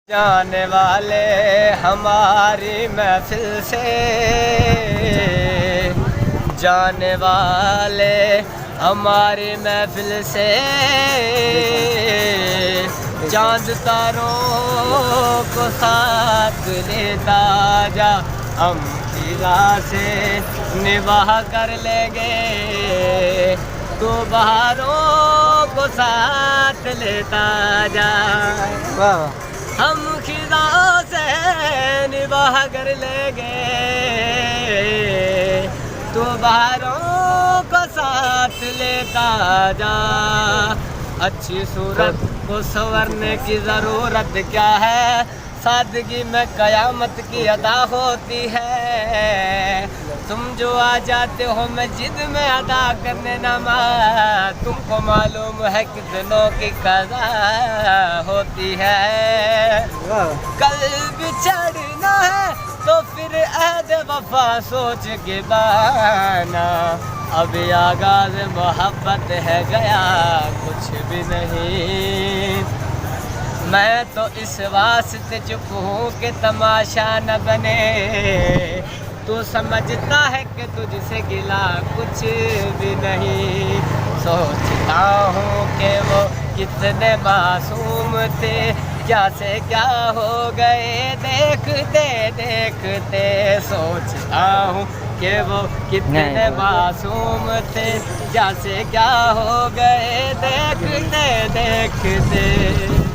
जाने वाले हमारी महफिल से, जाने वाले हमारी महफिल से, चांद तारों को साथ लेता जा, हम खिला से निभाह कर लेंगे, तो बहारों को साथ लेता जा। वाह, हम खिज़ाओं से निभाह कर लेंगे, तो बहारों को साथ लेता जा। अच्छी सूरत को संवरने की ज़रूरत क्या है, सादगी में क़यामत की अदा होती है। तुम जो आ जाते हो मस्जिद में अदा करने नमाज़, तुमको मालूम है कितनों की क़ज़ा होती है। कल बिछड़ना है तो फिर अहद वफ़ा सोच के बाना, अब आगाज़ मोहब्बत है गया कुछ भी नहीं। मैं तो इस वास्ते चुप हूँ कि तमाशा न बने, तू समझता है कि तुझसे गिला कुछ भी नहीं। सोचता हूँ कि वो कितने मासूम थे, क्या से क्या हो गए देखते देखते। सोचता हूँ कि वो कितने मासूम थे, क्या से क्या हो गए देखते देखते।